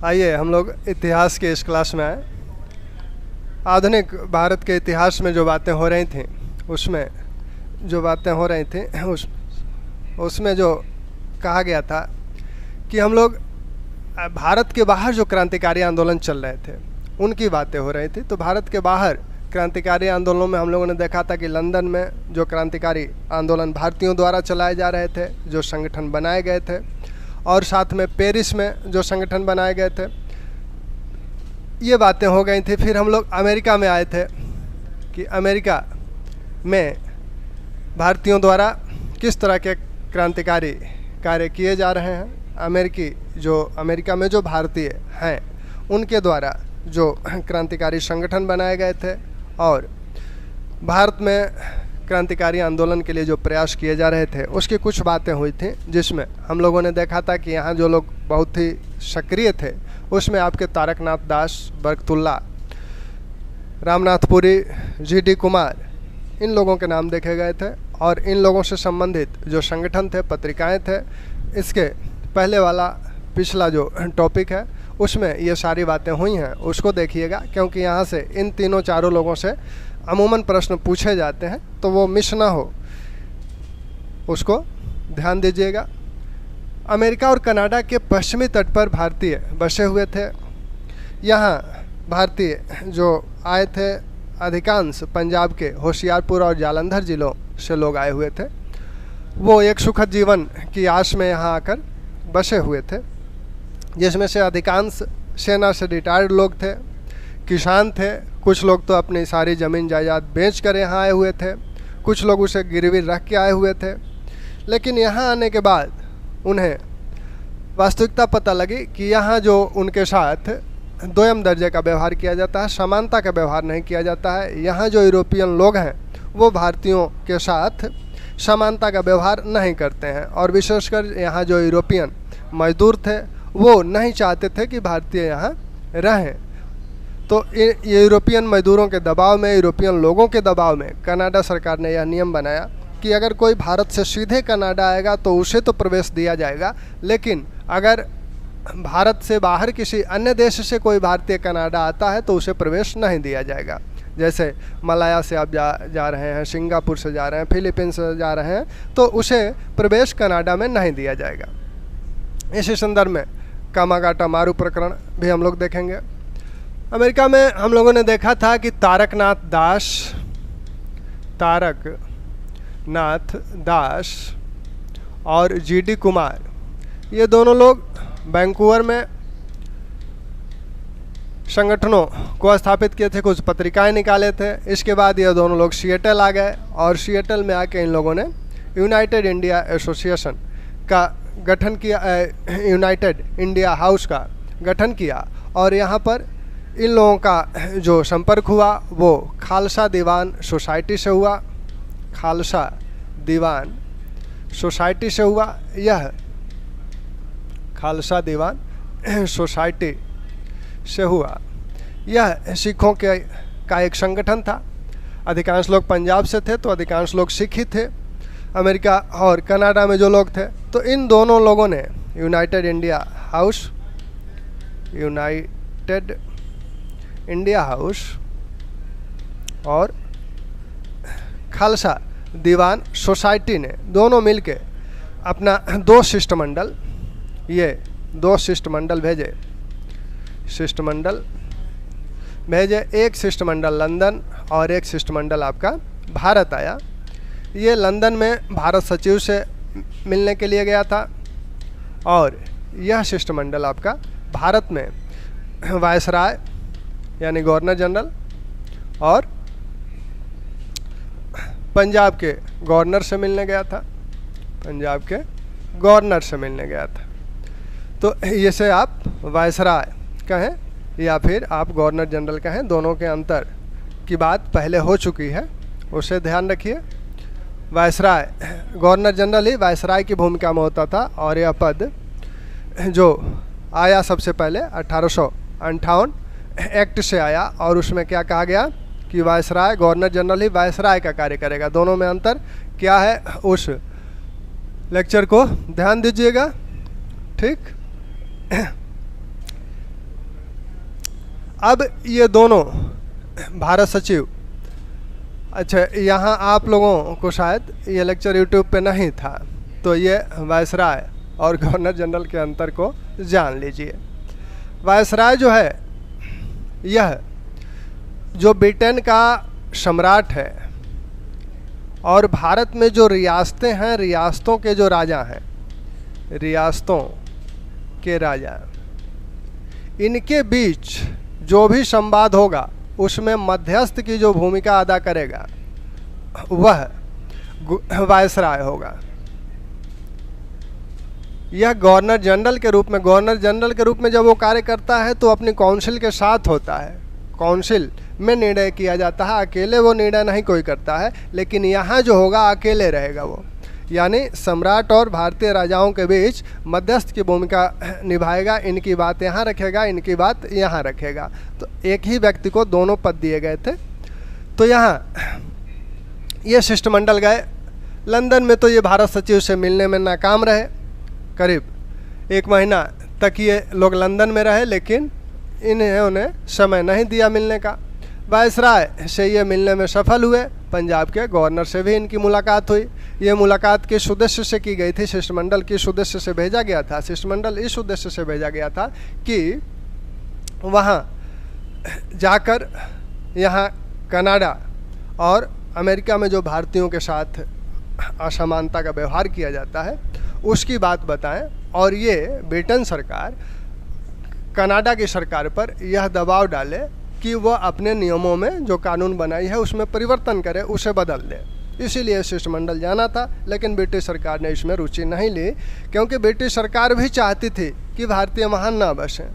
आइए हम लोग इतिहास के इस क्लास में आए। आधुनिक भारत के इतिहास में जो बातें हो रही थी उसमें जो कहा गया था कि हम लोग भारत के बाहर जो क्रांतिकारी आंदोलन चल रहे थे उनकी बातें हो रही थी। तो भारत के बाहर क्रांतिकारी आंदोलनों में हम लोगों ने देखा था कि लंदन में जो क्रांतिकारी आंदोलन भारतीयों द्वारा चलाए जा रहे थे, जो संगठन बनाए गए थे, और साथ में पेरिस में जो संगठन बनाए गए थे, ये बातें हो गई थी। फिर हम लोग अमेरिका में आए थे कि अमेरिका में भारतीयों द्वारा किस तरह के क्रांतिकारी कार्य किए जा रहे हैं। अमेरिका में जो भारतीय हैं उनके द्वारा जो क्रांतिकारी संगठन बनाए गए थे और भारत में क्रांतिकारी आंदोलन के लिए जो प्रयास किए जा रहे थे उसकी कुछ बातें हुई थी, जिसमें हम लोगों ने देखा था कि यहाँ जो लोग बहुत ही सक्रिय थे उसमें आपके तारकनाथ दास, बरकतुल्ला, रामनाथपुरी, जी.डी. कुमार, इन लोगों के नाम देखे गए थे। और इन लोगों से संबंधित जो संगठन थे, पत्रिकाएं थे, इसके पहले वाला पिछला जो टॉपिक है उसमें ये सारी बातें हुई हैं, उसको देखिएगा, क्योंकि यहाँ से इन तीनों चारों लोगों से अमूमन प्रश्न पूछे जाते हैं, तो वो मिस ना हो, उसको ध्यान दीजिएगा। अमेरिका और कनाडा के पश्चिमी तट पर भारतीय बसे हुए थे। यहाँ भारतीय जो आए थे, अधिकांश पंजाब के होशियारपुर और जालंधर ज़िलों से लोग आए हुए थे। वो एक सुखद जीवन की आस में यहाँ आकर बसे हुए थे, जिसमें से अधिकांश सेना से रिटायर्ड लोग थे, किसान थे, कुछ लोग तो अपनी सारी ज़मीन जायदाद बेच कर यहाँ आए हुए थे, कुछ लोग उसे गिरवी रख के आए हुए थे। लेकिन यहाँ आने के बाद उन्हें वास्तविकता पता लगी कि यहाँ जो उनके साथ दोयम दर्जे का व्यवहार किया जाता है, समानता का व्यवहार नहीं किया जाता है। यहाँ जो यूरोपियन लोग हैं वो भारतीयों के साथ समानता का व्यवहार नहीं करते हैं, और विशेषकर यहाँ जो यूरोपियन मजदूर थे वो नहीं चाहते थे कि भारतीय यहाँ रहें। तो ये यूरोपियन मजदूरों के दबाव में, यूरोपियन लोगों के दबाव में कनाडा सरकार ने यह नियम बनाया कि अगर कोई भारत से सीधे कनाडा आएगा तो उसे तो प्रवेश दिया जाएगा, लेकिन अगर भारत से बाहर किसी अन्य देश से कोई भारतीय कनाडा आता है तो उसे प्रवेश नहीं दिया जाएगा। जैसे मलाया से आप जा रहे हैं, सिंगापुर से जा रहे हैं, फिलीपींस से जा रहे हैं, तो उसे प्रवेश कनाडा में नहीं दिया जाएगा। इसी संदर्भ में कामागाटा मारू प्रकरण भी हम लोग देखेंगे। अमेरिका में हम लोगों ने देखा था कि तारकनाथ दास और जी.डी. कुमार, ये दोनों लोग वैंकूवर में संगठनों को स्थापित किए थे, कुछ पत्रिकाएं निकाले थे। इसके बाद ये दोनों लोग सिएटल आ गए और सिएटल में आके इन लोगों ने यूनाइटेड इंडिया एसोसिएशन का गठन किया, यूनाइटेड इंडिया हाउस का गठन किया। और यहाँ पर इन लोगों का जो संपर्क हुआ वो खालसा दीवान सोसाइटी से हुआ। खालसा दीवान सोसाइटी से हुआ। यह खालसा दीवान सोसाइटी से हुआ। यह सिखों का एक संगठन था। अधिकांश लोग पंजाब से थे तो अधिकांश लोग सिख ही थे। अमेरिका और कनाडा में जो लोग थे, तो इन दोनों लोगों ने यूनाइटेड इंडिया हाउस और खालसा दीवान सोसाइटी ने दोनों मिलके अपना दो शिष्टमंडल भेजे। एक शिष्टमंडल लंदन और एक शिष्टमंडल आपका भारत आया। ये लंदन में भारत सचिव से मिलने के लिए गया था, और यह शिष्टमंडल आपका भारत में वायसराय यानी गवर्नर जनरल और पंजाब के गवर्नर से मिलने गया था। तो इसे आप वायसराय कहें या फिर आप गवर्नर जनरल कहें, दोनों के अंतर की बात पहले हो चुकी है, उसे ध्यान रखिए। वायसराय, गवर्नर जनरल ही वायसराय की भूमिका में होता था, और यह पद जो आया सबसे पहले 1858 एक्ट से आया, और उसमें क्या कहा गया कि वायसराय, गवर्नर जनरल ही वायसराय का कार्य करेगा। दोनों में अंतर क्या है, उस लेक्चर को ध्यान दीजिएगा, ठीक। अब ये दोनों भारत सचिव, अच्छा यहाँ आप लोगों को शायद ये लेक्चर यूट्यूब पे नहीं था, तो ये वायसराय और गवर्नर जनरल के अंतर को जान लीजिए। वायसराय जो है, यह जो ब्रिटेन का सम्राट है और भारत में जो रियासतें हैं, रियासतों के जो राजा हैं, रियासतों के राजा, इनके बीच जो भी संवाद होगा उसमें मध्यस्थ की जो भूमिका अदा करेगा वह वायसराय होगा। यह गवर्नर जनरल के रूप में जब वो कार्य करता है तो अपनी काउंसिल के साथ होता है, काउंसिल में निर्णय किया जाता है, अकेले वो निर्णय नहीं कोई करता है, लेकिन यहाँ जो होगा अकेले रहेगा वो, यानी सम्राट और भारतीय राजाओं के बीच मध्यस्थ की भूमिका निभाएगा, इनकी बात यहाँ रखेगा, इनकी बात यहाँ रखेगा। तो एक ही व्यक्ति को दोनों पद दिए गए थे। तो यहाँ ये शिष्टमंडल गए लंदन में, तो ये भारत सचिव से मिलने में नाकाम रहे। करीब 1 महीना तक ये लोग लंदन में रहे, लेकिन उन्हें समय नहीं दिया मिलने का। वायसराय से ये मिलने में सफल हुए। पंजाब के गवर्नर से भी इनकी मुलाकात हुई। ये मुलाकात किस उद्देश्य से की गई थी? शिष्टमंडल किस उद्देश्य से भेजा गया था? शिष्टमंडल इस उद्देश्य से भेजा गया था कि वहाँ जाकर यहाँ कनाडा और अमेरिका में जो भारतीयों के साथ असमानता का व्यवहार किया जाता है उसकी बात बताएं, और ये ब्रिटेन सरकार कनाडा की सरकार पर यह दबाव डाले कि वह अपने नियमों में जो कानून बनाई है उसमें परिवर्तन करे, उसे बदल दे। इसीलिए शिष्टमंडल जाना था, लेकिन ब्रिटिश सरकार ने इसमें रुचि नहीं ली, क्योंकि ब्रिटिश सरकार भी चाहती थी कि भारतीय महान ना बसें।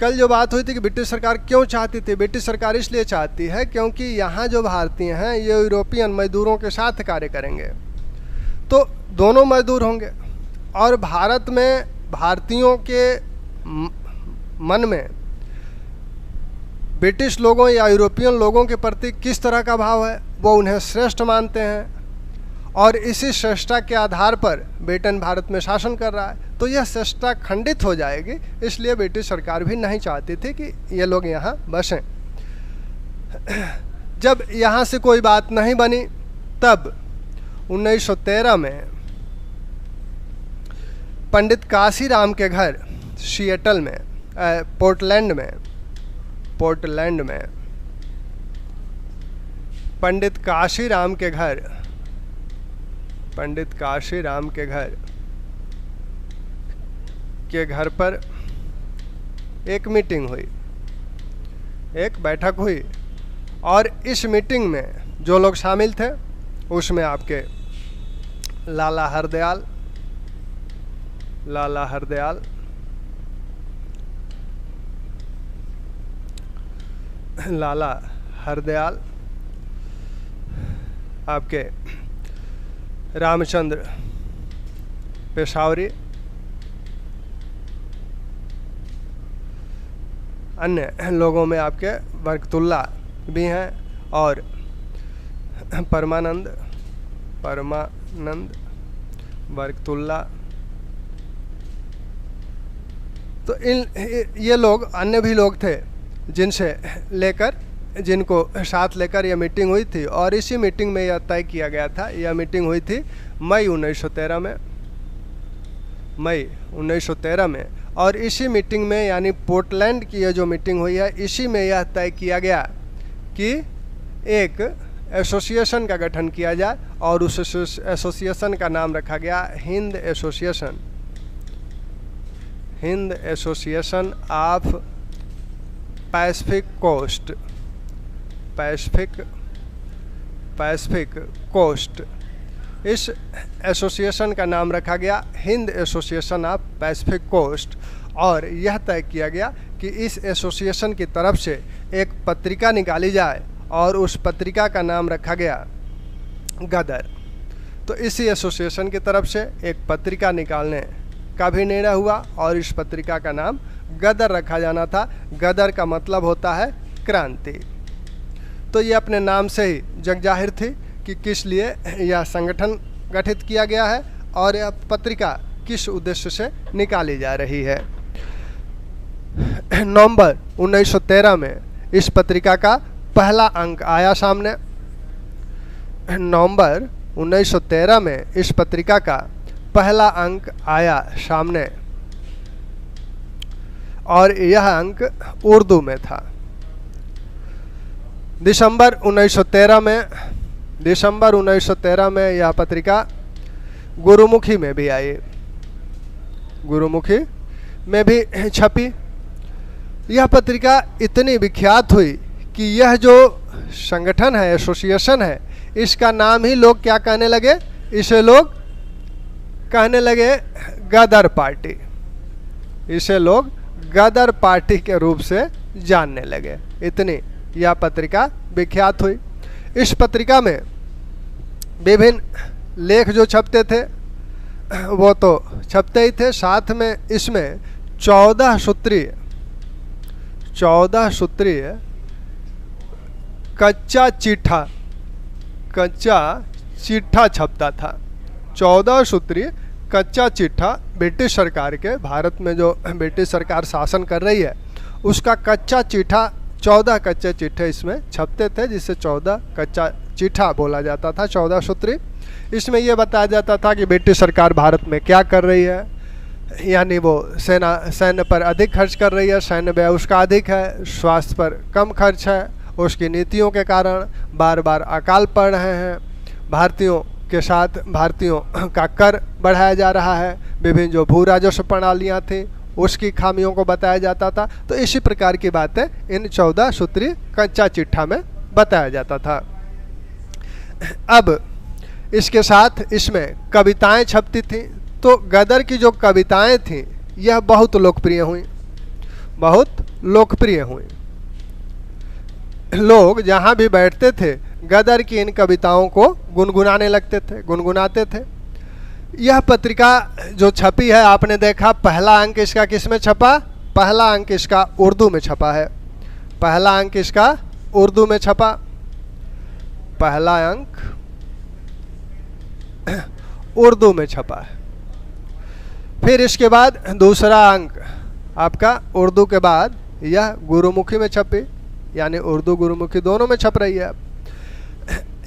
कल जो बात हुई थी कि ब्रिटिश सरकार क्यों चाहती थी, ब्रिटिश सरकार इसलिए चाहती है क्योंकि यहाँ जो भारतीय हैं ये यूरोपियन मजदूरों के साथ कार्य करेंगे, तो दोनों मजदूर होंगे, और भारत में भारतीयों के मन में ब्रिटिश लोगों या यूरोपियन लोगों के प्रति किस तरह का भाव है, वो उन्हें श्रेष्ठ मानते हैं, और इसी श्रेष्ठता के आधार पर ब्रिटेन भारत में शासन कर रहा है। तो यह श्रेष्ठता खंडित हो जाएगी, इसलिए ब्रिटिश सरकार भी नहीं चाहती थी कि ये लोग यहाँ बसें। जब यहाँ से कोई बात नहीं बनी, तब 1913 में पंडित काशीराम के घर सिएटल में, पोर्टलैंड में पंडित काशीराम के घर पर एक मीटिंग हुई, एक बैठक हुई, और इस मीटिंग में जो लोग शामिल थे उसमें आपके लाला हरदयाल, आपके रामचंद्र पेशावरी, अन्य लोगों में आपके बरकतुल्ला भी हैं, और परमानंद बरकतुल्ला। तो ये लोग, अन्य भी लोग थे जिनको साथ लेकर यह मीटिंग हुई थी, और इसी मीटिंग में यह तय किया गया था। यह मीटिंग हुई थी मई 1913 में, और इसी मीटिंग में, यानी पोर्टलैंड की यह जो मीटिंग हुई है, इसी में यह तय किया गया कि एक एसोसिएशन का गठन किया जाए, और उस एसोसिएशन का नाम रखा गया Hind Association of Pacific Coast. इस एसोसिएशन का नाम रखा गया Hind Association of Pacific Coast, और यह तय किया गया कि इस एसोसिएशन की तरफ से एक पत्रिका निकाली जाए, और उस पत्रिका का नाम रखा गया गदर। तो इसी एसोसिएशन की तरफ से एक पत्रिका निकालने का भी निर्णय हुआ, और इस पत्रिका का नाम गदर रखा जाना था। गदर का मतलब होता है क्रांति। तो ये अपने नाम से ही जग जाहिर थी कि किस लिए यह संगठन गठित किया गया है, और यह पत्रिका किस उद्देश्य से निकाली जा रही है। नवंबर 1913 में इस पत्रिका का पहला अंक आया सामने। नवंबर 1913 में इस पत्रिका का पहला अंक आया सामने और यह अंक उर्दू में था। दिसंबर 1913 में यह पत्रिका गुरुमुखी में भी आई, गुरुमुखी में भी छपी। यह पत्रिका इतनी विख्यात हुई कि यह जो संगठन है, एसोसिएशन है, इसका नाम ही लोग क्या कहने लगे, इसे लोग कहने लगे गदर पार्टी। इसे लोग गदर पार्टी के रूप से जानने लगे, इतनी यह पत्रिका विख्यात हुई। इस पत्रिका में विभिन्न लेख जो छपते थे वो तो छपते ही थे, साथ में इसमें 14 सूत्रीय कच्चा चिट्ठा छपता था। 14 सूत्रीय कच्चा चिट्ठा ब्रिटिश सरकार के, भारत में जो ब्रिटिश सरकार शासन कर रही है उसका कच्चा चिट्ठा, 14 कच्चे चिट्ठे इसमें छपते थे, जिसे 14 कच्चा चिट्ठा बोला जाता था, 14 सूत्री। इसमें यह बताया जाता था कि ब्रिटिश सरकार भारत में क्या कर रही है, यानी वो सैन्य पर अधिक खर्च कर रही है, सैन्य व्यय उसका अधिक है, स्वास्थ्य पर कम खर्च है, उसकी नीतियों के कारण बार बार अकाल पड़ रहे हैं, भारतीयों के साथ भारतीयों का कर बढ़ाया जा रहा है, विभिन्न जो भू राजस्व प्रणालियाँ थी उसकी खामियों को बताया जाता था। तो इसी प्रकार की बातें इन 14 सूत्रीय कच्चा चिट्ठा में बताया जाता था। अब इसके साथ इसमें कविताएं छपती थीं, तो गदर की जो कविताएं थीं यह बहुत लोकप्रिय हुई। लोग जहाँ भी बैठते थे गदर की इन कविताओं को गुनगुनाते थे। यह पत्रिका जो छपी है, आपने देखा पहला अंक इसका किस में छपा, पहला अंक इसका उर्दू में छपा है, पहला अंक इसका उर्दू में छपा, पहला अंक उर्दू में छपा है। फिर इसके बाद दूसरा अंक आपका उर्दू के बाद यह गुरुमुखी में छपी, यानी उर्दू गुरुमुखी दोनों में छप रही है।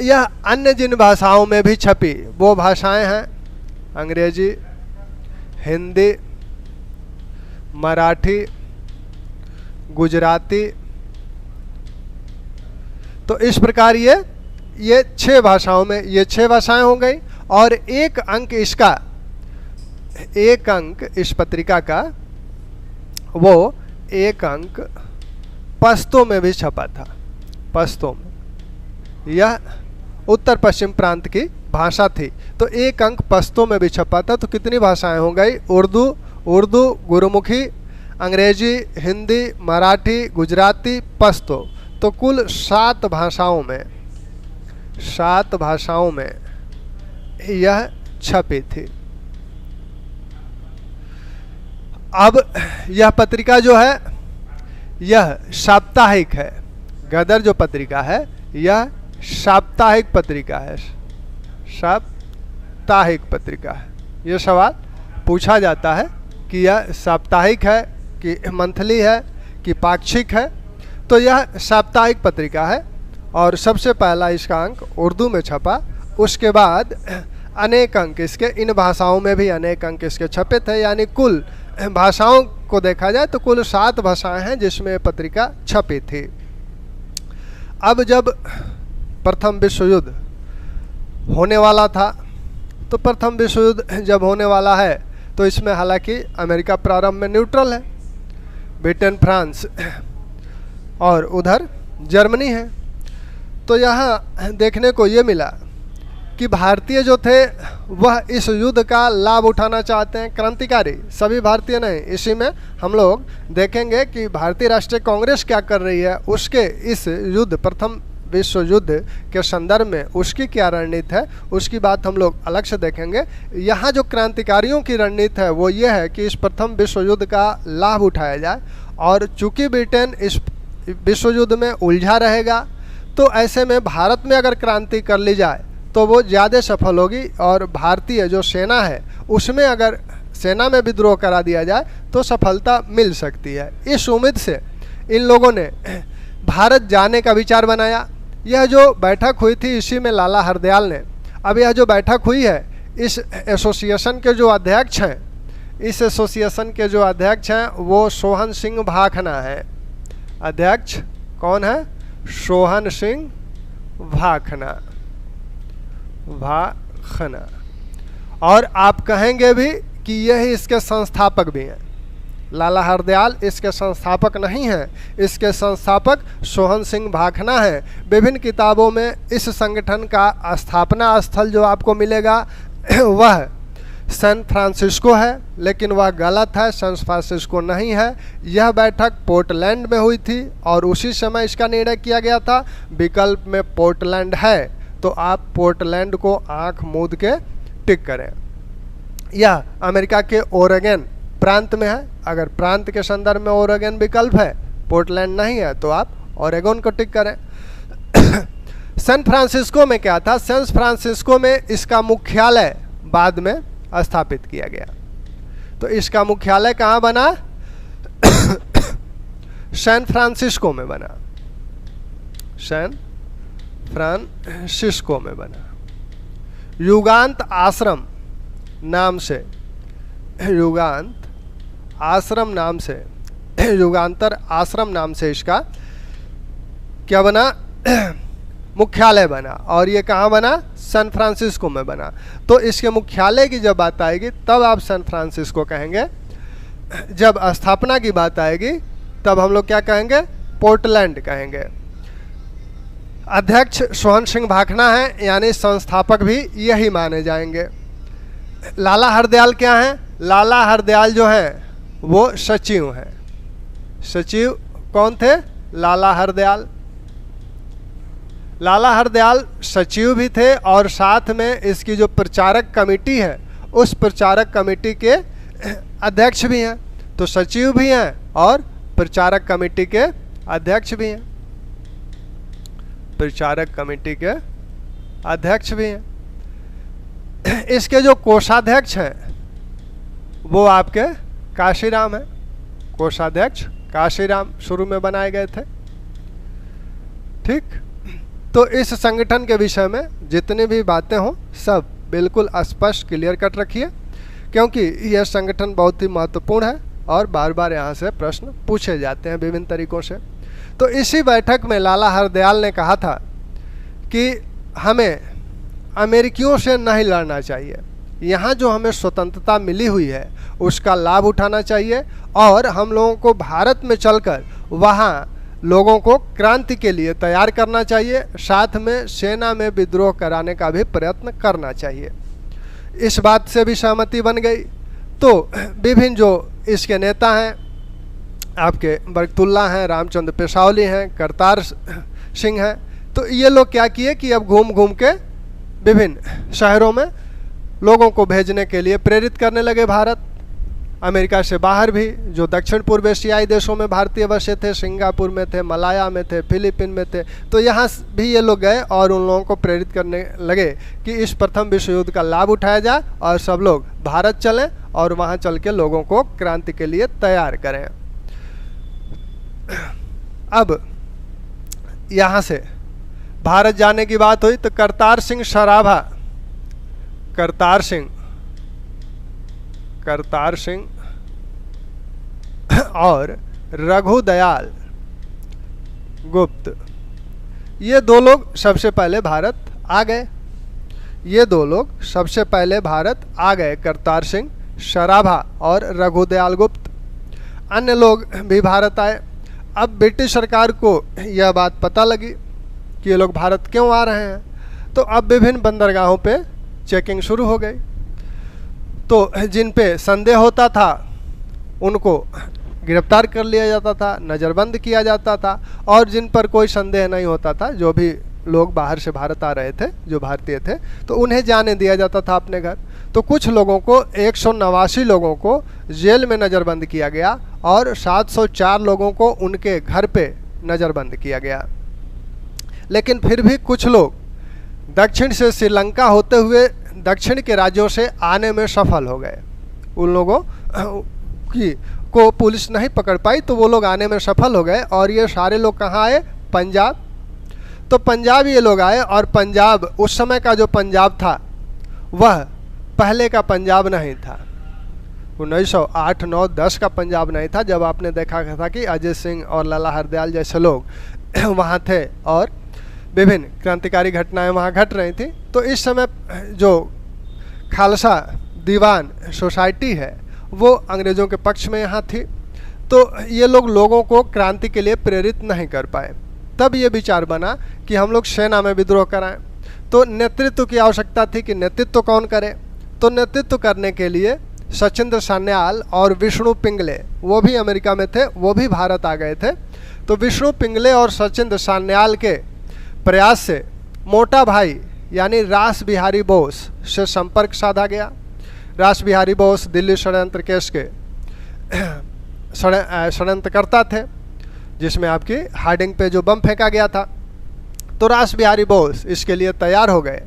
यह अन्य जिन भाषाओं में भी छपी वो भाषाएं हैं अंग्रेजी, हिंदी, मराठी, गुजराती। तो इस प्रकार ये 6 भाषाओं में ये 6 भाषाएं हो गई। और एक अंक इस पत्रिका का वो एक अंक पश्तो में भी छपा था। पश्तो में यह उत्तर पश्चिम प्रांत की भाषा थी, तो एक अंक पश्तो में भी छपा था। तो कितनी भाषाएं हो गई, उर्दू, गुरुमुखी, अंग्रेजी, हिंदी, मराठी, गुजराती, पश्तो। तो कुल 7 भाषाओं में यह छपी थी। अब यह पत्रिका जो है यह साप्ताहिक है। गदर जो पत्रिका है यह साप्ताहिक पत्रिका है, साप्ताहिक पत्रिका है। यह सवाल पूछा जाता है कि यह साप्ताहिक है कि मंथली है कि पाक्षिक है। तो यह साप्ताहिक पत्रिका है और सबसे पहला इसका अंक उर्दू में छपा। उसके बाद अनेक अंक इसके, इन भाषाओं में भी अनेक अंक इसके छपे थे, यानी कुल भाषाओं को देखा जाए तो कुल 7 भाषाएं हैं जिसमें पत्रिका छपी थी। अब जब प्रथम विश्व युद्ध होने वाला था, तो प्रथम विश्व युद्ध जब होने वाला है तो इसमें हालांकि अमेरिका प्रारंभ में न्यूट्रल है, ब्रिटेन, फ्रांस और उधर जर्मनी है। तो यहाँ देखने को ये मिला कि भारतीय जो थे वह इस युद्ध का लाभ उठाना चाहते हैं, क्रांतिकारी, सभी भारतीय नहीं। इसी में हम लोग देखेंगे कि भारतीय राष्ट्रीय कांग्रेस क्या कर रही है, उसके इस युद्ध, प्रथम विश्व युद्ध के संदर्भ में उसकी क्या रणनीति है, उसकी बात हम लोग अलग से देखेंगे। यहाँ जो क्रांतिकारियों की रणनीति है वो ये है कि इस प्रथम विश्व युद्ध का लाभ उठाया जाए, और चूँकि ब्रिटेन इस विश्व युद्ध में उलझा रहेगा तो ऐसे में भारत में अगर क्रांति कर ली जाए तो वो ज़्यादा सफल होगी, और भारतीय जो सेना है उसमें अगर सेना में विद्रोह करा दिया जाए तो सफलता मिल सकती है। इस उम्मीद से इन लोगों ने भारत जाने का विचार बनाया। यह जो बैठक हुई थी इसी में लाला हरदयाल ने, अब यह जो बैठक हुई है इस एसोसिएशन के जो अध्यक्ष हैं, इस एसोसिएशन के जो अध्यक्ष हैं वो सोहन सिंह भाखना है। अध्यक्ष कौन है? सोहन सिंह भाखना। और आप कहेंगे भी कि यही इसके संस्थापक भी हैं। लाला हरदयाल इसके संस्थापक नहीं हैं, इसके संस्थापक सोहन सिंह भाखना हैं। विभिन्न किताबों में इस संगठन का स्थापना स्थल जो आपको मिलेगा वह सैन फ्रांसिस्को है, लेकिन वह गलत है, सैन फ्रांसिस्को नहीं है। यह बैठक पोर्टलैंड में हुई थी और उसी समय इसका निर्णय किया गया था। विकल्प में पोर्टलैंड है तो आप पोर्टलैंड को आंख मूंद के टिक करें। यह अमेरिका के ओरेगन प्रांत में है। अगर प्रांत के संदर्भ में ओरेगन विकल्प है, पोर्टलैंड नहीं है, तो आप ओरेगन को टिक करें। सैन फ्रांसिस्को में क्या था? सैन फ्रांसिस्को में इसका मुख्यालय बाद में स्थापित किया गया। तो इसका मुख्यालय कहाँ बना? सैन फ्रांसिस्को में बना। सैन फ्रांसिस्को में बना। युगांत आश्रम नाम से, युगांत आश्रम नाम से, युगांतर आश्रम नाम से इसका क्या बना? मुख्यालय बना। और ये कहाँ बना? सैन फ्रांसिस्को में बना। तो इसके मुख्यालय की जब बात आएगी तब आप सैन फ्रांसिस्को कहेंगे। जब स्थापना की बात आएगी तब हम लोग क्या कहेंगे? पोर्टलैंड कहेंगे। अध्यक्ष सोहन सिंह भाखना है, यानी संस्थापक भी यही माने जाएंगे। लाला हरदयाल क्या हैं? लाला हरदयाल जो हैं वो सचिव हैं। सचिव कौन थे? लाला हरदयाल। लाला हरदयाल सचिव भी थे और साथ में इसकी जो प्रचारक कमेटी है उस प्रचारक कमेटी के अध्यक्ष भी हैं। तो सचिव भी हैं और प्रचारक कमेटी के अध्यक्ष भी हैं। प्रचारक कमेटी के अध्यक्ष भी हैं। इसके जो कोषाध्यक्ष हैं वो आपके काशीराम हैं। कोषाध्यक्ष काशीराम शुरू में बनाए गए थे। ठीक, तो इस संगठन के विषय में जितनी भी बातें हों सब बिल्कुल स्पष्ट क्लियर कट रखिए, क्योंकि यह संगठन बहुत ही महत्वपूर्ण है और बार बार यहाँ से प्रश्न पूछे जाते हैं विभिन्न तरीक़ों से। तो इसी बैठक में लाला हरदयाल ने कहा था कि हमें अमेरिकियों से नहीं लड़ना चाहिए, यहाँ जो हमें स्वतंत्रता मिली हुई है उसका लाभ उठाना चाहिए और हम लोगों को भारत में चलकर वहाँ लोगों को क्रांति के लिए तैयार करना चाहिए, साथ में सेना में विद्रोह कराने का भी प्रयत्न करना चाहिए। इस बात से भी सहमति बन गई। तो विभिन्न जो इसके नेता हैं, आपके बरकतुल्ला हैं, रामचंद्र पेशावली हैं, करतार सिंह हैं, तो ये लोग क्या किए कि अब घूम घूम के विभिन्न शहरों में लोगों को भेजने के लिए प्रेरित करने लगे। भारत अमेरिका से बाहर भी जो दक्षिण पूर्व एशियाई देशों में भारतीय बसे थे, सिंगापुर में थे, मलाया में थे, फिलीपीन में थे, तो यहाँ भी ये लोग गए और उन लोगों को प्रेरित करने लगे कि इस प्रथम विश्व युद्ध का लाभ उठाया जाए और सब लोग भारत चलें और वहाँ चल के लोगों को क्रांति के लिए तैयार करें। अब यहाँ से भारत जाने की बात हुई तो करतार सिंह सराभा, करतार सिंह और रघुदयाल गुप्त, ये दो लोग सबसे पहले भारत आ गए। ये दो लोग सबसे पहले भारत आ गए, करतार सिंह सराभा और रघुदयाल गुप्त। अन्य लोग भी भारत आए। अब ब्रिटिश सरकार को यह बात पता लगी कि ये लोग भारत क्यों आ रहे हैं, तो अब विभिन्न बंदरगाहों पे चेकिंग शुरू हो गई। तो जिन पे संदेह होता था उनको गिरफ्तार कर लिया जाता था, नज़रबंद किया जाता था, और जिन पर कोई संदेह नहीं होता था, जो भी लोग बाहर से भारत आ रहे थे, जो भारतीय थे, तो उन्हें जाने दिया जाता था अपने घर। तो कुछ लोगों को 189 लोगों को जेल में नज़रबंद किया गया और 704 लोगों को उनके घर पे नज़रबंद किया गया। लेकिन फिर भी कुछ लोग दक्षिण से श्रीलंका होते हुए दक्षिण के राज्यों से आने में सफल हो गए। उन लोगों को पुलिस नहीं पकड़ पाई, तो वो लोग आने में सफल हो गए। और ये सारे लोग कहाँ आए? पंजाब। तो पंजाब ये लोग आए, और पंजाब उस समय का जो पंजाब था वह पहले का पंजाब नहीं था। 1908, 9, 10 का पंजाब नहीं था, जब आपने देखा था कि अजय सिंह और लाला हरदयाल जैसे लोग वहाँ थे और विभिन्न क्रांतिकारी घटनाएं वहाँ घट रही थी। तो इस समय जो खालसा दीवान सोसाइटी है वो अंग्रेज़ों के पक्ष में यहाँ थी। तो ये लोग लोगों को क्रांति के लिए प्रेरित नहीं कर पाए। तब ये विचार बना कि हम लोग सेना में विद्रोह कराएं। तो नेतृत्व की आवश्यकता थी कि नेतृत्व कौन करे। तो नेतृत्व करने के लिए सचिंद्र सान्याल और विष्णु पिंगले, वो भी अमेरिका में थे, वो भी भारत आ गए थे। तो विष्णु पिंगले और सचिंद्र सान्याल के प्रयास से मोटा भाई यानी रास बिहारी बोस से संपर्क साधा गया। रास बिहारी बोस दिल्ली षड्यंत्र केस के षड्यंत्रकर्ता थे, जिसमें आपकी हार्डिंग पे जो बम फेंका गया था। तो रास बिहारी बोस इसके लिए तैयार हो गए।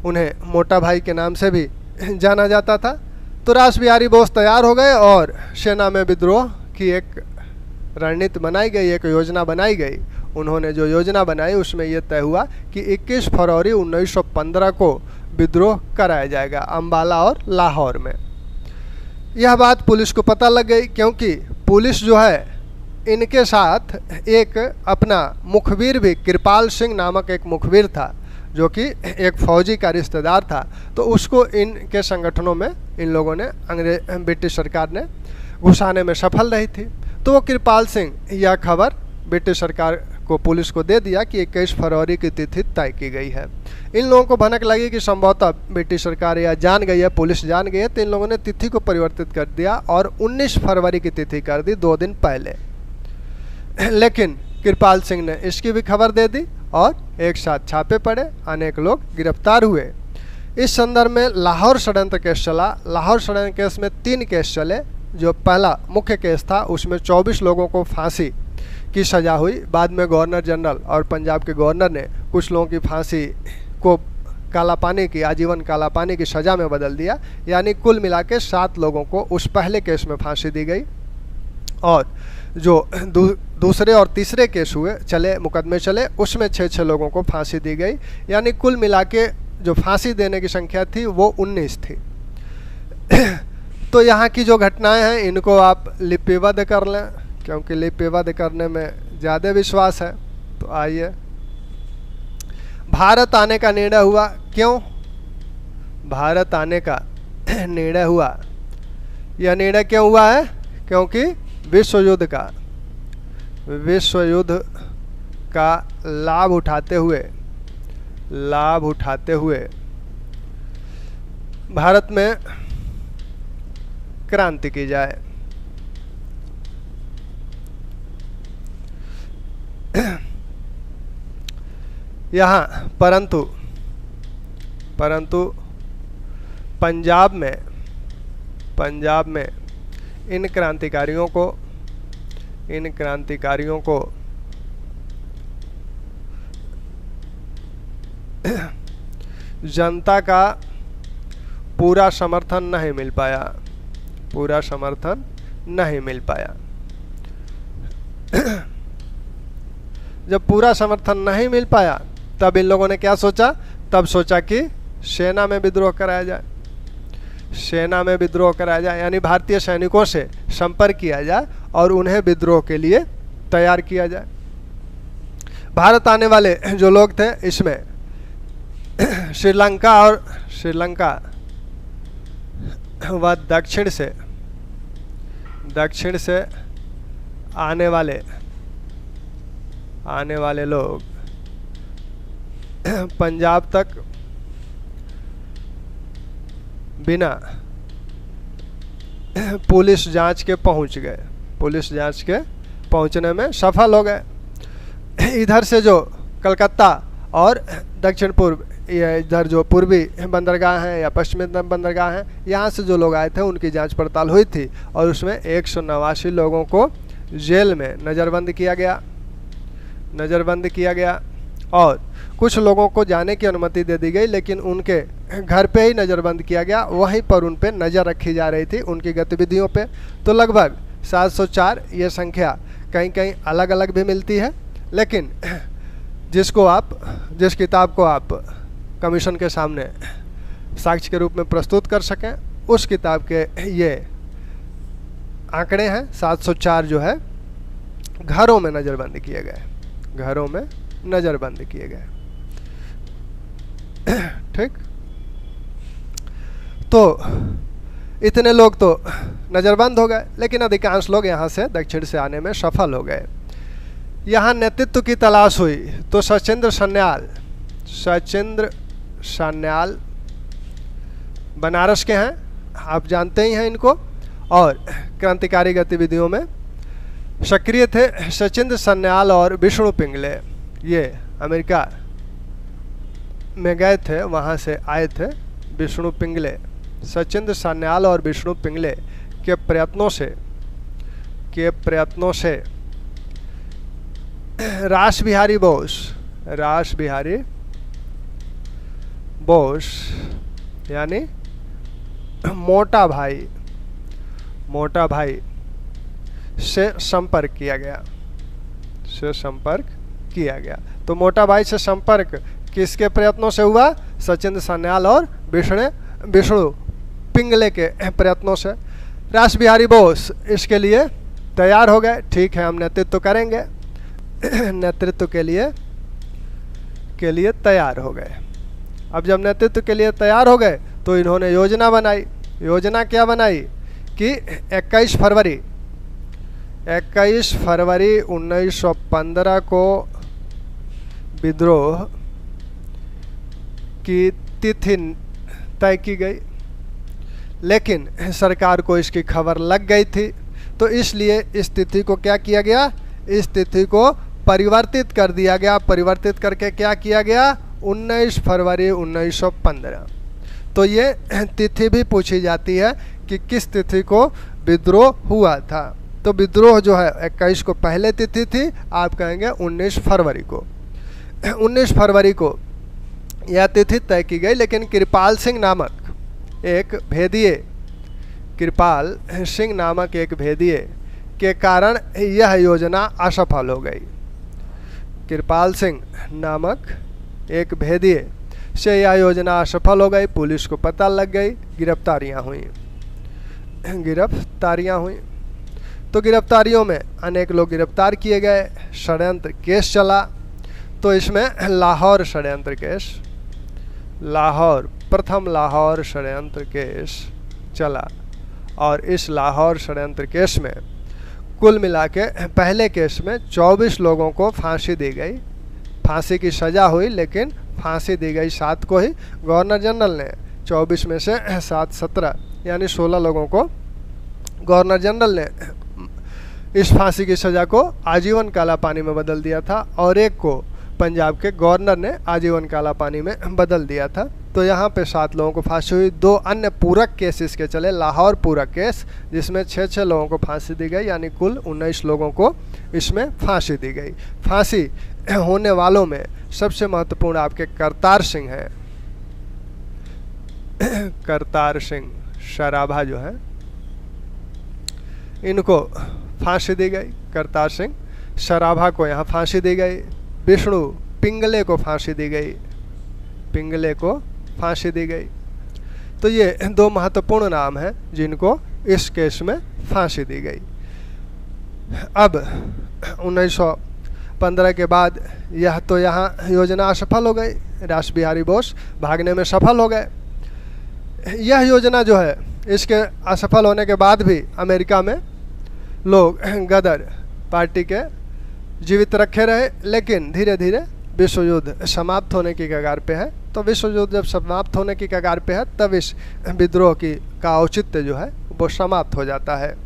उन्हें मोटा भाई के नाम से भी जाना जाता था। तो रास बिहारी बोस तैयार हो गए और सेना में विद्रोह की एक रणनीति बनाई गई, एक योजना बनाई गई। उन्होंने जो योजना बनाई उसमें यह तय हुआ कि 21 फरवरी 1915 को विद्रोह कराया जाएगा अम्बाला और लाहौर में। यह बात पुलिस को पता लग गई, क्योंकि पुलिस जो है इनके साथ एक अपना मुखबिर भी, कृपाल सिंह नामक एक मुखबिर था जो कि एक फौजी का रिश्तेदार था। तो उसको इनके संगठनों में इन लोगों ने ब्रिटिश सरकार ने घुसाने में सफल रही थी। तो वो कृपाल सिंह यह खबर ब्रिटिश सरकार को, पुलिस को दे दिया कि 21 फरवरी की तिथि तय की गई है। इन लोगों को भनक लगी कि संभवतः ब्रिटिश सरकार या जान गई है, पुलिस जान गई है। तो इन लोगों ने तिथि को परिवर्तित कर दिया और 19 फरवरी की तिथि कर दी, 2 दिन पहले। लेकिन कृपाल सिंह ने इसकी भी खबर दे दी और एक साथ छापे पड़े, अनेक लोग गिरफ्तार हुए। इस संदर्भ में लाहौर षड्यंत्र केस चला। लाहौर षड्यंत्र केस में 3 केस चले। जो पहला मुख्य केस था उसमें 24 लोगों को फांसी की सज़ा हुई। बाद में गवर्नर जनरल और पंजाब के गवर्नर ने कुछ लोगों की फांसी को काला पानी की, आजीवन काला पानी की सज़ा में बदल दिया। यानी कुल मिला के 7 लोगों को उस पहले केस में फांसी दी गई। और जो दूसरे और तीसरे केस मुकदमे चले उसमें 6 लोगों को फांसी दी गई। यानी कुल मिला के जो फांसी देने की संख्या थी वो 19 थी। तो यहाँ की जो घटनाएं हैं इनको आप लिपिबद्ध कर लें, क्योंकि लिपिबद्ध करने में ज़्यादा विश्वास है। तो आइए, भारत आने का निर्णय हुआ। क्यों भारत आने का निर्णय हुआ? यह निर्णय क्यों हुआ है? क्योंकि विश्व युद्ध का लाभ उठाते हुए भारत में क्रांति की जाए। यहाँ परंतु पंजाब में इन क्रांतिकारियों को जनता का पूरा समर्थन नहीं मिल पाया। जब पूरा समर्थन नहीं मिल पाया तब इन लोगों ने क्या सोचा? तब सोचा कि सेना में विद्रोह कराया जाए, यानी भारतीय सैनिकों से संपर्क किया जाए और उन्हें विद्रोह के लिए तैयार किया जाए। भारत आने वाले जो लोग थे इसमें श्रीलंका व दक्षिण से आने वाले लोग पंजाब तक बिना पुलिस जांच के पहुंचने में सफल हो गए। इधर से जो कलकत्ता और दक्षिण पूर्व, इधर जो पूर्वी बंदरगाह हैं या पश्चिमी बंदरगाह हैं, यहाँ से जो लोग आए थे उनकी जांच पड़ताल हुई थी और उसमें 189 लोगों को जेल में नज़रबंद किया गया और कुछ लोगों को जाने की अनुमति दे दी गई, लेकिन उनके घर पे ही नज़रबंद किया गया, वहीं पर उन पे नज़र रखी जा रही थी उनकी गतिविधियों पे। तो लगभग 704 ये संख्या कहीं कहीं अलग अलग भी मिलती है, लेकिन जिस किताब को आप कमीशन के सामने साक्ष्य के रूप में प्रस्तुत कर सकें, उस किताब के ये आंकड़े हैं। 704 जो है घरों में नज़रबंद किए गए, घरों में नज़रबंद किए गए। ठीक, तो इतने लोग तो नज़रबंद हो गए, लेकिन अधिकांश लोग यहाँ से दक्षिण से आने में सफल हो गए। यहाँ नेतृत्व की तलाश हुई तो सचिंद्र सान्याल बनारस के हैं, आप जानते ही हैं इनको, और क्रांतिकारी गतिविधियों में सक्रिय थे। सचिंद्र सान्याल और विष्णु पिंगले ये अमेरिका में गए थे, वहाँ से आए थे। विष्णु पिंगले, सचिंद्र सान्याल और विष्णु पिंगले के प्रयत्नों से रास बिहारी बोस यानी मोटा भाई से संपर्क किया गया। तो मोटा भाई से संपर्क किसके प्रयत्नों से हुआ? सचिंद्र सान्याल और विष्णु पिंगले के प्रयत्नों से। रास बिहारी बोस इसके लिए तैयार हो गए, ठीक है हम नेतृत्व करेंगे, नेतृत्व के लिए तैयार हो गए। अब जब नेतृत्व के लिए तैयार हो गए तो इन्होंने योजना बनाई। योजना क्या बनाई कि 21 फरवरी 1915 को विद्रोह की तिथि तय की गई, लेकिन सरकार को इसकी खबर लग गई थी, तो इसलिए इस तिथि को क्या किया गया? इस तिथि को परिवर्तित कर दिया गया। परिवर्तित करके क्या किया गया? 19 फरवरी 1915। तो ये तिथि भी पूछी जाती है कि किस तिथि को विद्रोह हुआ था। तो विद्रोह जो है 21 को पहले तिथि थी, आप कहेंगे 19 फरवरी को। 19 फरवरी को यह तिथि तय की गई, लेकिन कृपाल सिंह नामक एक भेदिए के कारण यह योजना असफल हो गई। कृपाल सिंह नामक एक भेदिए से यह योजना असफल हो गई। पुलिस को पता लग गई, गिरफ्तारियां हुई। तो गिरफ्तारियों में अनेक लोग गिरफ्तार किए गए। षड्यंत्र केस चला, तो इसमें प्रथम लाहौर षड्यंत्र केस चला, और इस लाहौर षड्यंत्र केस में कुल मिला के पहले केस में 24 लोगों को फांसी दी गई। फांसी की सज़ा हुई, लेकिन फांसी दी गई 7 को ही। गवर्नर जनरल ने 24 में से 17 यानी 16 लोगों को गवर्नर जनरल ने इस फांसी की सज़ा को आजीवन काला पानी में बदल दिया था, और एक को पंजाब के गवर्नर ने आजीवन काला पानी में बदल दिया था। तो यहाँ पे 7 लोगों को फांसी हुई। 2 अन्य पूरक केस इसके चले, लाहौर पूरक केस, जिसमें 6 लोगों को फांसी दी गई, यानी कुल 19 लोगों को इसमें फांसी दी गई। फांसी होने वालों में सबसे महत्वपूर्ण आपके करतार सिंह हैं। करतार सिंह सराभा जो है, इनको फांसी दी गई। करतार सिंह सराभा को यहाँ फांसी दी गई। विष्णु पिंगले को फांसी दी गई। तो ये 2 महत्वपूर्ण नाम हैं जिनको इस केस में फांसी दी गई। अब 1915 के बाद यहाँ योजना असफल हो गई। रास बिहारी बोस भागने में सफल हो गए। यह योजना जो है, इसके असफल होने के बाद भी अमेरिका में लोग गदर पार्टी के जीवित रखे रहे, लेकिन धीरे धीरे विश्व युद्ध समाप्त होने की कगार पे है। तो विश्व युद्ध जब समाप्त होने की कगार पे है, तब इस विद्रोह का औचित्य जो है वो समाप्त हो जाता है।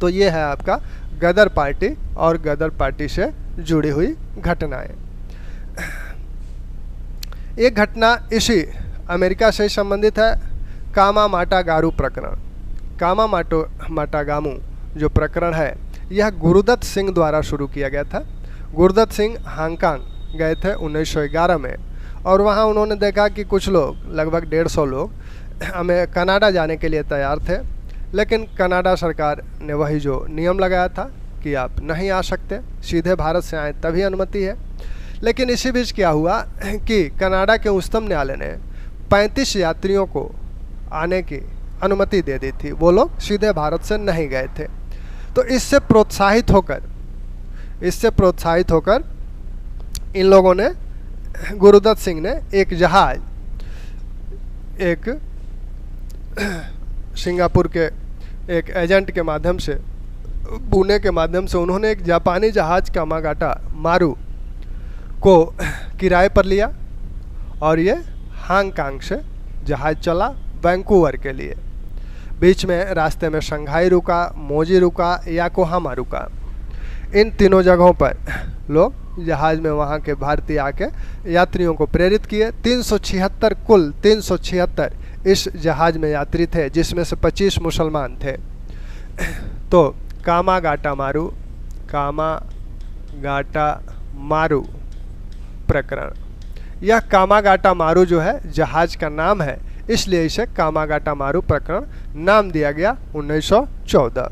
तो ये है आपका गदर पार्टी और गदर पार्टी से जुड़ी हुई घटनाएं। एक घटना इसी अमेरिका से संबंधित है, कामामाटा गारू प्रकरण। कामामाटा गामू जो प्रकरण है, यह गुरुदत्त सिंह द्वारा शुरू किया गया था। गुरुदत्त सिंह हांगकांग गए थे 1911 में, और वहाँ उन्होंने देखा कि कुछ लोग, लगभग 150 लोग हमें कनाडा जाने के लिए तैयार थे, लेकिन कनाडा सरकार ने वही जो नियम लगाया था कि आप नहीं आ सकते, सीधे भारत से आए तभी अनुमति है। लेकिन इसी बीच क्या हुआ कि कनाडा के उच्चतम न्यायालय ने 35 यात्रियों को आने की अनुमति दे दी थी, वो लोग सीधे भारत से नहीं गए थे। तो इससे प्रोत्साहित होकर इन लोगों ने, गुरुदत्त सिंह ने एक जहाज, एक सिंगापुर के एक एजेंट के माध्यम से, पुणे के माध्यम से उन्होंने एक जापानी जहाज कामागाटा मारू को किराए पर लिया और ये हांगकांग से जहाज चला वैंकूवर के लिए। बीच में रास्ते में शंघाई रुका, मोजी रुका, याकोहामा रुका। इन तीनों जगहों पर लोग जहाज में वहाँ के भारतीय आके यात्रियों को प्रेरित किए। 376 कुल 376 इस जहाज में यात्री थे, जिसमें से 25 मुसलमान थे। तो कामागाटा मारू प्रकरण, यह कामागाटा मारू जो है जहाज का नाम है, इसलिए इसे कामागाटा मारू प्रकरण नाम दिया गया 1914।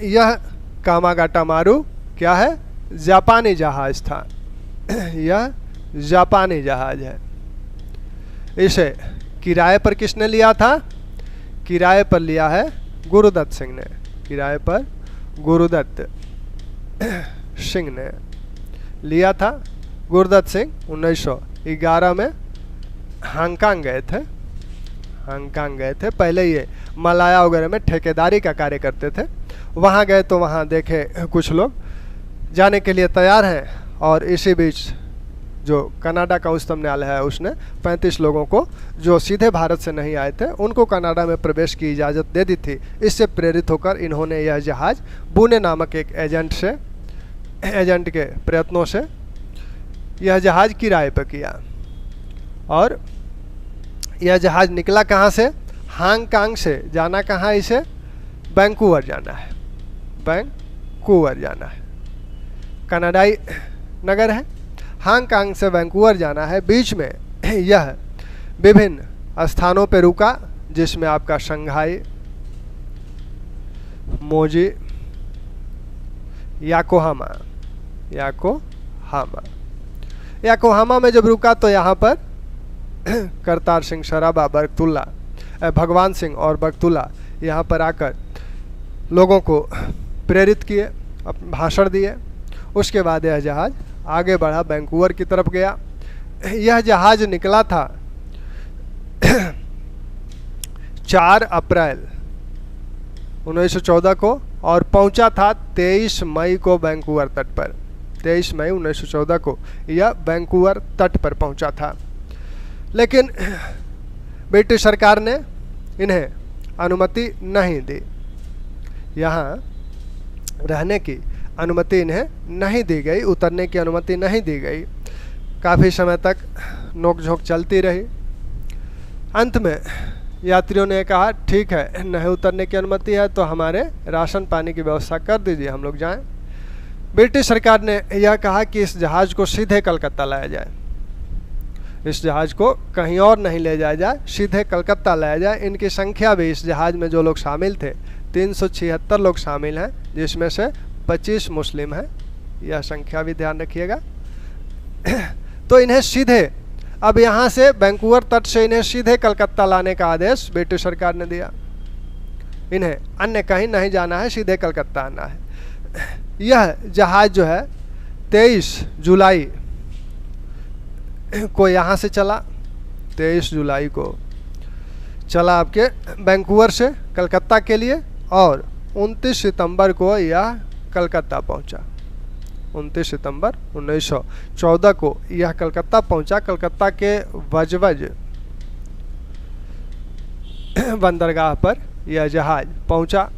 यह कामागाटा मारू क्या है? जापानी जहाज था। यह जापानी जहाज है। इसे किराए पर किसने लिया था? किराए पर लिया है गुरुदत्त सिंह ने। किराए पर गुरुदत्त सिंह ने लिया था। गुरुदत्त सिंह 1911 में हांगकांग गए थे। पहले ये मलाया वगैरह में ठेकेदारी का कार्य करते थे। वहाँ गए तो वहाँ देखे कुछ लोग जाने के लिए तैयार हैं, और इसी बीच जो कनाडा का उच्चतम न्यायालय है उसने 35 लोगों को जो सीधे भारत से नहीं आए थे उनको कनाडा में प्रवेश की इजाज़त दे दी थी। इससे प्रेरित होकर इन्होंने यह जहाज पुणे नामक एक एजेंट के प्रयत्नों से यह जहाज किराए पर किया। और यह जहाज निकला कहाँ से? हांगकांग से। जाना कहाँ इसे? वैंकूवर जाना है। वैंकूवर जाना है, कनाडाई नगर है। हांगकांग से वैंकूवर जाना है। बीच में यह विभिन्न स्थानों पर रुका, जिसमें आपका शंघाई, मोजी, याकोहामा में जब रुका तो यहाँ पर करतार सिंह सराबा, भगवान सिंह और बरकतुल्ला यहाँ पर आकर लोगों को प्रेरित किए, भाषण दिए। उसके बाद यह जहाज आगे बढ़ा, वैंकूवर की तरफ गया। यह जहाज निकला था 4 अप्रैल 1914 को और पहुंचा था 23 मई को वैंकूवर तट पर। 23 मई 1914 को यह वैंकूवर तट पर पहुंचा था। लेकिन ब्रिटिश सरकार ने इन्हें अनुमति नहीं दी, यहाँ रहने की अनुमति इन्हें नहीं दी गई, उतरने की अनुमति नहीं दी गई। काफ़ी समय तक नोकझोंक चलती रही। अंत में यात्रियों ने कहा ठीक है, नहीं उतरने की अनुमति है तो हमारे राशन पानी की व्यवस्था कर दीजिए, हम लोग जाएं। ब्रिटिश सरकार ने यह कहा कि इस जहाज़ को सीधे कलकत्ता लाया जाए, इस जहाज़ को कहीं और नहीं ले जाया जाए, सीधे कलकत्ता लाया जाए। इनकी संख्या भी, इस जहाज़ में जो लोग शामिल थे 376 लोग शामिल हैं, जिसमें से 25 मुस्लिम हैं, यह संख्या भी ध्यान रखिएगा। तो इन्हें सीधे, अब यहाँ से वैंकूवर तट से इन्हें सीधे कलकत्ता लाने का आदेश ब्रिटिश सरकार ने दिया। इन्हें अन्य कहीं नहीं जाना है, सीधे कलकत्ता आना है। यह जहाज़ जो है 23 जुलाई को यहाँ से चला, 23 जुलाई को चला आपके वैंकूवर से कलकत्ता के लिए, और 29 सितंबर को यह कलकत्ता पहुँचा। 29 सितंबर 1914 को यह कलकत्ता पहुँचा। कलकत्ता के वजवज बंदरगाह पर यह जहाज़ पहुँचा।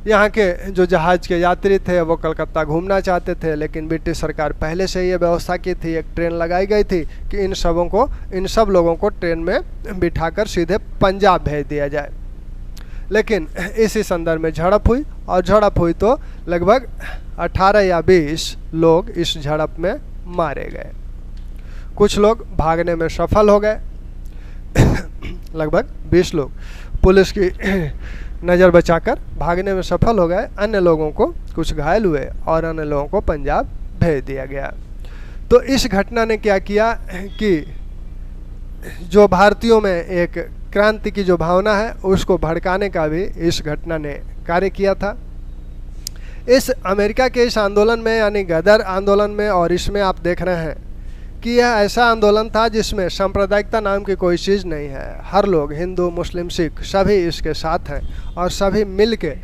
यहाँ के जो जहाज़ के यात्री थे वो कलकत्ता घूमना चाहते थे, लेकिन ब्रिटिश सरकार पहले से ही ये व्यवस्था की थी, एक ट्रेन लगाई गई थी कि इन सब लोगों को ट्रेन में बिठाकर सीधे पंजाब भेज दिया जाए। लेकिन इसी संदर्भ में झड़प हुई, और झड़प हुई तो लगभग 18 या 20 लोग इस झड़प में मारे गए। कुछ लोग भागने में सफल हो गए, लगभग 20 लोग पुलिस की नज़र बचाकर भागने में सफल हो गए। अन्य लोगों को कुछ घायल हुए और अन्य लोगों को पंजाब भेज दिया गया। तो इस घटना ने क्या किया कि जो भारतीयों में एक क्रांति की जो भावना है उसको भड़काने का भी इस घटना ने कार्य किया था। इस अमेरिका के इस आंदोलन में यानी गदर आंदोलन में और इसमें आप देख रहे हैं कि यह ऐसा आंदोलन था जिसमें सांप्रदायिकता नाम की कोई चीज़ नहीं है। हर लोग, हिंदू मुस्लिम सिख, सभी इसके साथ हैं और सभी मिल के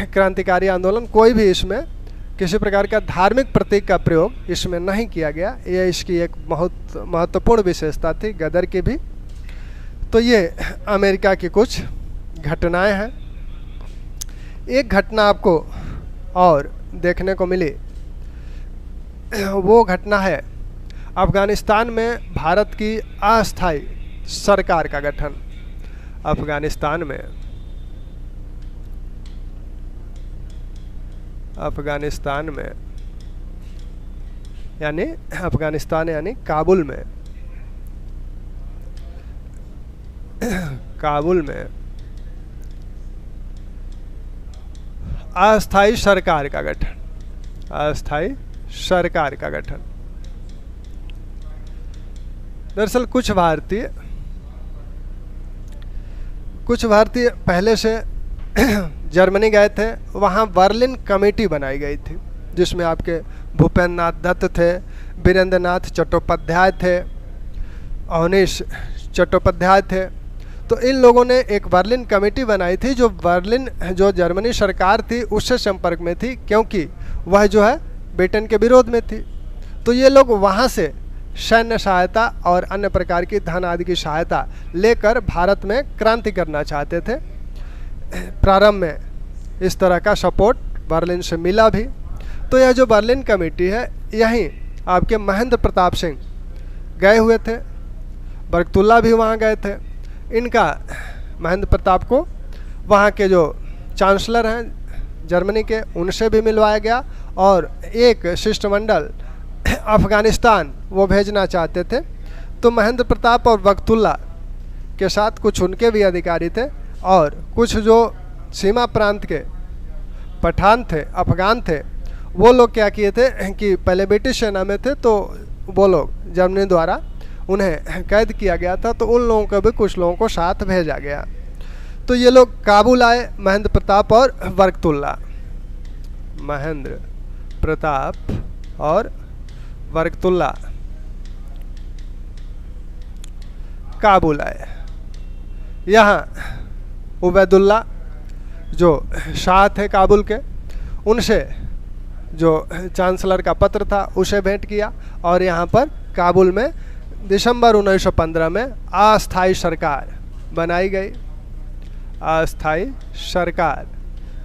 क्रांतिकारी आंदोलन, कोई भी इसमें किसी प्रकार का धार्मिक प्रतीक का प्रयोग इसमें नहीं किया गया। यह इसकी एक बहुत महत्वपूर्ण विशेषता थी गदर की भी। तो ये अमेरिका की कुछ घटनाएं हैं। एक घटना आपको और देखने को मिली, वो घटना है अफ़गानिस्तान में भारत की अस्थायी सरकार का गठन। अफ़गानिस्तान में यानी अफ़गानिस्तान यानी काबुल में अस्थायी सरकार का गठन। अस्थायी सरकार का गठन। दरअसल कुछ भारतीय पहले से जर्मनी गए थे। वहाँ बर्लिन कमेटी बनाई गई थी जिसमें आपके भूपेंद्र नाथ दत्त थे, वीरेंद्र नाथ चट्टोपाध्याय थे, अवनीश चट्टोपाध्याय थे। तो इन लोगों ने एक बर्लिन कमेटी बनाई थी जो जर्मनी सरकार थी उससे संपर्क में थी, क्योंकि वह जो है ब्रिटेन के विरोध में थी। तो ये लोग वहाँ से सैन्य सहायता और अन्य प्रकार की धन आदि की सहायता लेकर भारत में क्रांति करना चाहते थे। प्रारंभ में इस तरह का सपोर्ट बर्लिन से मिला भी। तो यह जो बर्लिन कमेटी है, यहीं आपके महेंद्र प्रताप सिंह गए हुए थे, बरकतुल्ला भी वहाँ गए थे। इनका महेंद्र प्रताप को वहाँ के जो चांसलर हैं जर्मनी के, उनसे भी मिलवाया गया और एक शिष्टमंडल अफ़गानिस्तान वो भेजना चाहते थे। तो महेंद्र प्रताप और बरकतुल्ला के साथ कुछ उनके भी अधिकारी थे और कुछ जो सीमा प्रांत के पठान थे, अफ़गान थे, वो लोग क्या किए थे कि पहले ब्रिटिश सेना में थे, तो वो लोग जर्मनी द्वारा उन्हें कैद किया गया था। तो उन लोगों को भी कुछ लोगों को साथ भेजा गया। तो ये लोग काबुल आए, महेंद्र प्रताप और बरकतुल्ला। महेंद्र प्रताप और बरकतुल्ला काबुल आए। यहाँ उबैदुल्ला जो शाह थे काबुल के, उनसे जो चांसलर का पत्र था उसे भेंट किया और यहाँ पर काबुल में दिसंबर 1915 में अस्थायी सरकार बनाई गई। अस्थायी सरकार,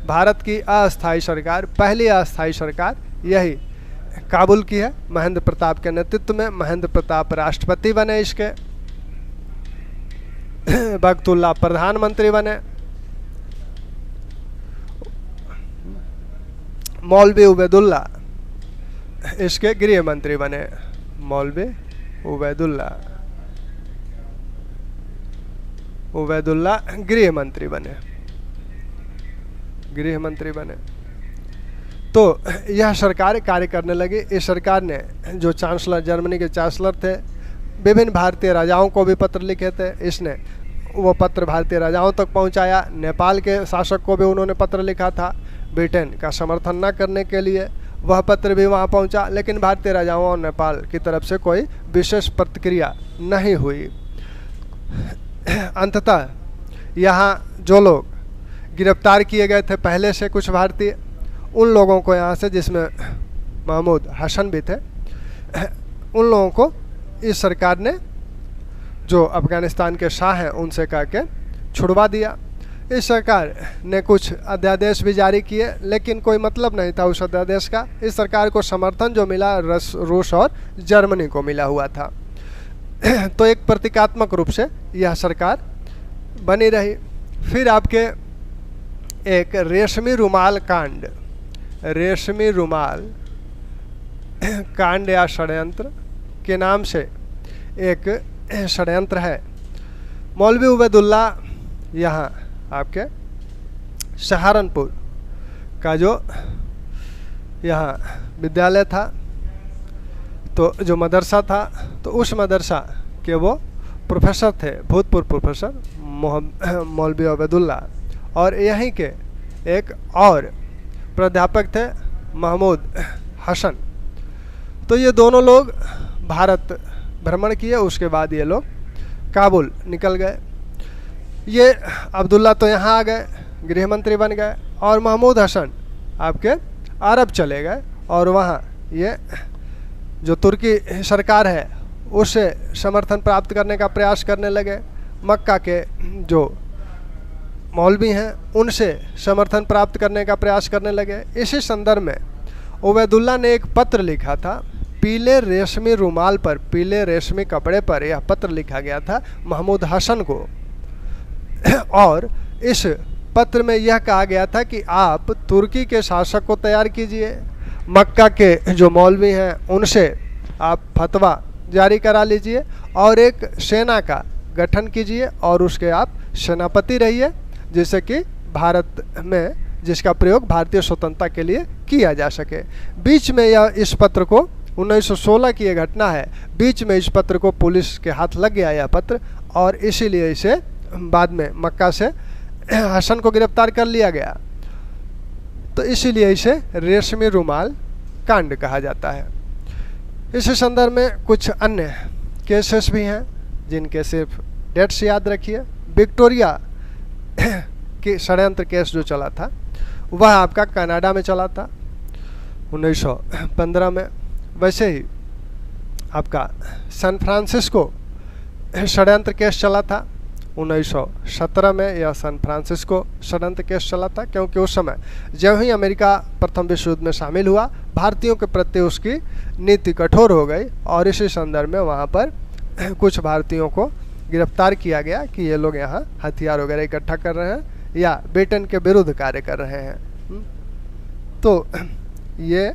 भारत की अस्थायी सरकार, पहली अस्थायी सरकार यही काबुल की है। महेंद्र प्रताप के नेतृत्व में महेंद्र प्रताप राष्ट्रपति बने, इसके बरकतुल्ला प्रधानमंत्री बने, मौलवी उबैदुल्ला इसके गृह मंत्री बने। मौलवी उबैदुल्ला गृह मंत्री बने। तो यह सरकार कार्य करने लगी। इस सरकार ने जो चांसलर, जर्मनी के चांसलर थे, विभिन्न भारतीय राजाओं को भी पत्र लिखे थे। इसने वो पत्र भारतीय राजाओं तक पहुंचाया। नेपाल के शासक को भी उन्होंने पत्र लिखा था ब्रिटेन का समर्थन न करने के लिए, वह पत्र भी वहाँ पहुँचा, लेकिन भारतीय राजाओं और नेपाल की तरफ से कोई विशेष प्रतिक्रिया नहीं हुई। अंततः यहाँ जो लोग गिरफ्तार किए गए थे पहले से कुछ भारतीय, उन लोगों को यहाँ से, जिसमें महमूद हसन भी थे, उन लोगों को इस सरकार ने, जो अफ़गानिस्तान के शाह हैं, उनसे कह के छुड़वा दिया। इस सरकार ने कुछ अध्यादेश भी जारी किए, लेकिन कोई मतलब नहीं था उस अध्यादेश का। इस सरकार को समर्थन जो मिला रूस और जर्मनी को मिला हुआ था। तो एक प्रतीकात्मक रूप से यह सरकार बनी रही। फिर आपके एक रेशमी रुमाल कांड या षड्यंत्र के नाम से एक षड्यंत्र है। मौलवी उबैदुल्ला यहाँ आपके सहारनपुर का जो यहाँ विद्यालय था, तो जो मदरसा था, तो उस मदरसा के वो प्रोफेसर थे, भूतपूर्व प्रोफेसर मौलवी उबैदुल्ला, और यहीं के एक और प्राध्यापक थे महमूद हसन। तो ये दोनों लोग भारत भ्रमण किए, उसके बाद ये लोग काबुल निकल गए। ये अब्दुल्ला तो यहाँ आ गए, गृह मंत्री बन गए, और महमूद हसन आपके अरब चले गए, और वहाँ ये जो तुर्की सरकार है उससे समर्थन प्राप्त करने का प्रयास करने लगे। मक्का के जो मौलवी हैं उनसे समर्थन प्राप्त करने का प्रयास करने लगे। इसी संदर्भ में उबैदुल्ला ने एक पत्र लिखा था, पीले रेशमी रुमाल पर, पीले रेशमी कपड़े पर यह पत्र लिखा गया था महमूद हसन को, और इस पत्र में यह कहा गया था कि आप तुर्की के शासक को तैयार कीजिए, मक्का के जो मौलवी हैं उनसे आप फतवा जारी करा लीजिए, और एक सेना का गठन कीजिए, और उसके आप सेनापति रहिए, जिससे कि भारत में जिसका प्रयोग भारतीय स्वतंत्रता के लिए किया जा सके। बीच में यह इस पत्र को 1916 की यह घटना है, बीच में इस पत्र को पुलिस के हाथ लग गया यह पत्र, और इसीलिए इसे बाद में मक्का से हसन को गिरफ्तार कर लिया गया। तो इसीलिए इसे रेशमी रुमाल कांड कहा जाता है। इसी संदर्भ में कुछ अन्य केसेस भी हैं जिनके सिर्फ डेट्स याद रखिए। विक्टोरिया के षड्यंत्र केस जो चला था वह आपका कनाडा में चला था 1915 में। वैसे ही आपका सैन फ्रांसिस्को षड्यंत्र केस चला था 1917 में। यह सैन फ्रांसिस्को षड्यंत्र केस चला था क्योंकि उस समय जब ही अमेरिका प्रथम विश्व युद्ध में शामिल हुआ, भारतीयों के प्रति उसकी नीति कठोर हो गई, और इसी संदर्भ में वहाँ पर कुछ भारतीयों को गिरफ्तार किया गया कि ये लोग यहाँ हथियार वगैरह इकट्ठा कर रहे हैं या ब्रिटेन के विरुद्ध कार्य कर रहे हैं। तो ये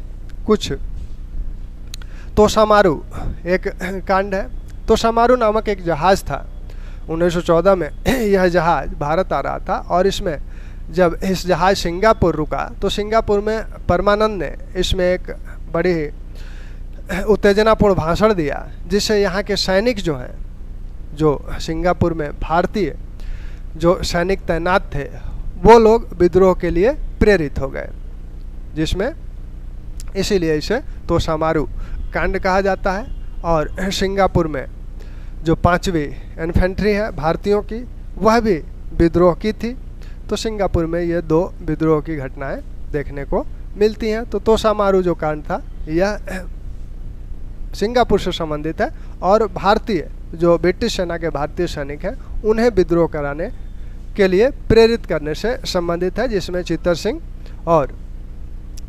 कुछ तोशामारू एक कांड है। तोशामारू नामक एक जहाज़ था 1914 में। यह जहाज़ भारत आ रहा था, और इसमें जब इस जहाज़ सिंगापुर रुका तो सिंगापुर में परमानंद ने इसमें एक बड़ी उत्तेजनापूर्ण भाषण दिया, जिससे यहाँ के सैनिक जो हैं, जो सिंगापुर में भारतीय जो सैनिक तैनात थे, वो लोग विद्रोह के लिए प्रेरित हो गए, जिसमें इसीलिए इसे तोशामारू कांड कहा जाता है। और सिंगापुर में जो 5वीं इन्फेंट्री है भारतीयों की, वह भी विद्रोह की थी। तो सिंगापुर में ये 2 विद्रोह की घटनाएं देखने को मिलती हैं। तो तोशामारू जो कांड था यह सिंगापुर से संबंधित है, और भारतीय जो ब्रिटिश सेना के भारतीय सैनिक हैं उन्हें विद्रोह कराने के लिए प्रेरित करने से संबंधित है, जिसमें चित्तर सिंह और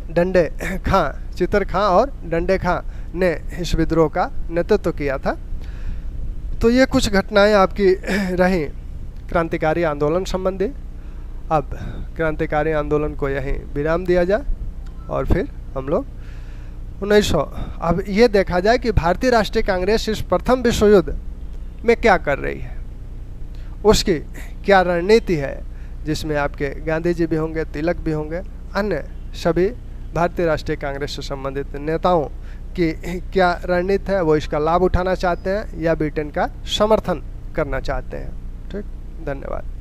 डंडे खां, चित्तर खां और डंडे खां ने इस विद्रोह का नेतृत्व किया था। तो ये कुछ घटनाएं आपकी रहीं क्रांतिकारी आंदोलन संबंधी। अब क्रांतिकारी आंदोलन को यहीं विराम दिया जाए, और फिर हम लोग 1900 अब ये देखा जाए कि भारतीय राष्ट्रीय कांग्रेस इस प्रथम विश्व युद्ध में क्या कर रही है, उसकी क्या रणनीति है, जिसमें आपके गांधी जी भी होंगे, तिलक भी होंगे, अन्य सभी भारतीय राष्ट्रीय कांग्रेस से संबंधित नेताओं की क्या रणनीति है, वो इसका लाभ उठाना चाहते हैं या ब्रिटेन का समर्थन करना चाहते हैं। ठीक, धन्यवाद।